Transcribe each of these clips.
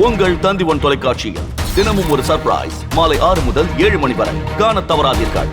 உங்கள் தந்தி1 தொலைக்காட்சியில் தினமும் ஒரு சர்ப்ரைஸ் மாலை 6 முதல் 7 மணி வரை காணத் தவறாதீர்கள்.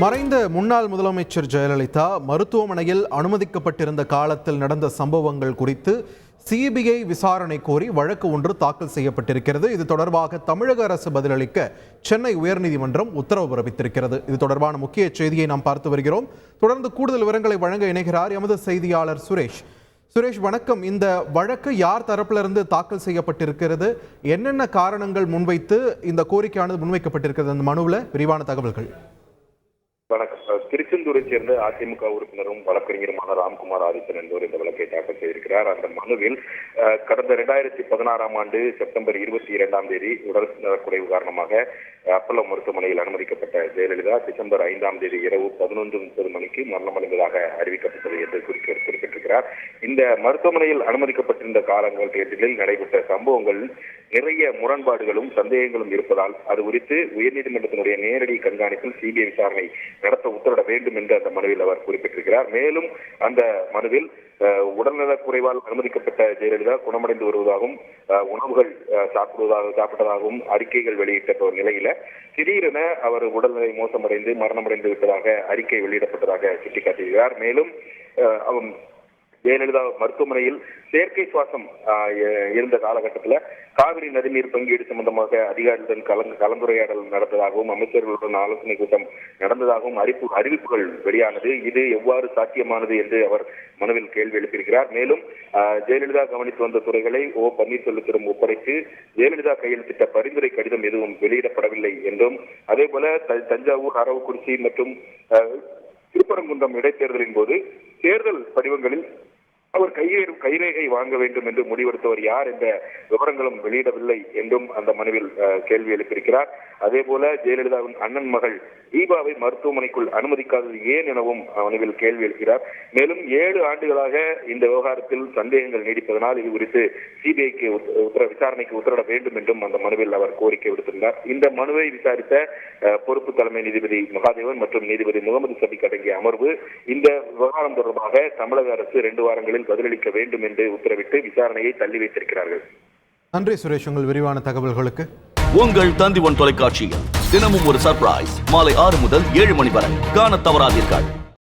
மறைந்த முன்னாள் முதலமைச்சர் ஜெயலலிதா மருத்துவமனையில் அனுமதிக்கப்பட்டிருந்த காலத்தில் நடந்த சம்பவங்கள் குறித்து சிபிஐ விசாரணை கோரி வழக்கு ஒன்று தாக்கல் செய்யப்பட்டிருக்கிறது. இது தொடர்பாக தமிழக அரசு பதிலளிக்க சென்னை உயர்நீதிமன்றம் உத்தரவு பிறப்பித்திருக்கிறது. இது தொடர்பான முக்கிய செய்தியை நாம் பார்த்து வருகிறோம். தொடர்ந்து கூடுதல் விவரங்களை வழங்க இணைகிறார் எமது செய்தியாளர் சுரேஷ். சுரேஷ், வணக்கம். இந்த வழக்கு யார் தரப்பிலிருந்து தாக்கல் செய்யப்பட்டிருக்கிறது? என்னென்ன காரணங்கள் முன்வைத்து இந்த கோரிக்கையானது முன்வைக்கப்பட்டிருக்கிறது? அந்த மனுவில் விரிவான தகவல்கள். வணக்கம். திருச்செந்தூரை சேர்ந்த அதிமுக உறுப்பினரும் வழக்கறிஞருமான ராம்குமார் ஆதித்தன் என்பவர் இந்த வழக்கை தாக்கல் செய்திருக்கிறார். அந்த மனுவில் கடந்த 2016 ஆண்டு செப்டம்பர் 22 உடல் குறைவு காரணமாக அப்பல்லோ மருத்துவமனையில் அனுமதிக்கப்பட்ட ஜெயலலிதா டிசம்பர் 5 இரவு 11:30 மணிக்கு மரணமடைந்ததாக அறிவிக்கப்பட்டது என்று குறிப்பிட்டிருக்கிறார். இந்த மருத்துவமனையில் அனுமதிக்கப்பட்டிருந்த காலங்களில் நடைபெற்ற சம்பவங்கள் நிறைய முரண்பாடுகளும் சந்தேகங்களும் இருப்பதால் அது குறித்து உயர்நீதிமன்றத்தினுடைய நேரடி கண்காணிப்பில் சிபிஐ விசாரணை நடத்த உத்தரவிட வேண்டும் என்று அந்த மனுவில் அவர் குறிப்பிட்டிருக்கிறார். மேலும் அந்த மனுவில் உடல்நலக் குறைவால் அனுமதிக்கப்பட்ட ஜெயலலிதா குணமடைந்து வருவதாகவும் உணவுகள் சாப்பிட்டதாகவும் அறிக்கைகள் வெளியிட்ட நிலையில திடீரென அவர் உடல்நிலை மோசமடைந்து மரணமடைந்து விட்டதாக அறிக்கை வெளியிடப்பட்டதாக சுட்டிக்காட்டுகிறார். மேலும் ஜெயலலிதா மருத்துவமனையில் செயற்கை சுவாசம் இருந்த காலகட்டத்தில் காவிரி நதிநீர் பங்கீடு சம்பந்தமாக அதிகாரிகளுடன் கலந்துரையாடல் நடந்ததாகவும் அமைச்சர்களுடன் ஆலோசனை கூட்டம் நடந்ததாகவும் அறிவிப்புகள் வெளியானது. இது எவ்வாறு சாத்தியமானது என்று அவர் மனுவில் கேள்வி எழுப்பியிருக்கிறார். மேலும் ஜெயலலிதா கவனித்து வந்த துறைகளை பன்னீர்செல்வத்திடம் ஒப்படைத்து ஜெயலலிதா கையெழுத்திட்ட பரிந்துரை கடிதம் எதுவும் வெளியிடப்படவில்லை என்றும், அதே போல தஞ்சாவூர், அரவக்குறிச்சி மற்றும் திருப்பரங்குன்றம் இடைத்தேர்தலின் போது தேர்தல் படிவங்களில் அவர் கைரேகை வாங்க வேண்டும் என்று முடிவெடுத்தவர் யார் என்ற விவரங்களும் வெளியிடவில்லை என்றும் அந்த மனுவில் கேள்வி எழுப்பியிருக்கிறார். அதே போல ஜெயலலிதாவின் அண்ணன் மகள் தீபாவை மருத்துவமனைக்குள் அனுமதிக்காதது ஏன் எனவும் மனுவில் கேள்வி எழுப்பினார். மேலும் 7 ஆண்டுகளாக இந்த விவகாரத்தில் சந்தேகங்கள் நீடிப்பதனால் இது குறித்து சிபிஐக்கு விசாரணைக்கு உத்தரவிட வேண்டும் என்றும் அந்த மனுவில் அவர் கோரிக்கை விடுத்திருந்தார். இந்த மனுவை விசாரித்த பொறுப்பு தலைமை நீதிபதி மகாதேவன் மற்றும் நீதிபதி முகமது சபிக் அடங்கிய அமர்வு இந்த விவகாரம் தொடர்பாக தமிழக அரசு 2 வாரங்களில் பதிலளிக்க வேண்டும் என்று உத்தரவிட்டு விசாரணையை தள்ளி வைத்திருக்கிறார்கள். நன்றி சுரேஷ், உங்கள் விரிவான தகவல்களுக்கு. உங்கள் தந்தி1 தொலைக்காட்சியில் தினமும் ஒரு சர்ப்ரைஸ் மாலை 6 முதல் 7 மணி வரை காணத் தவறாதீர்கள்.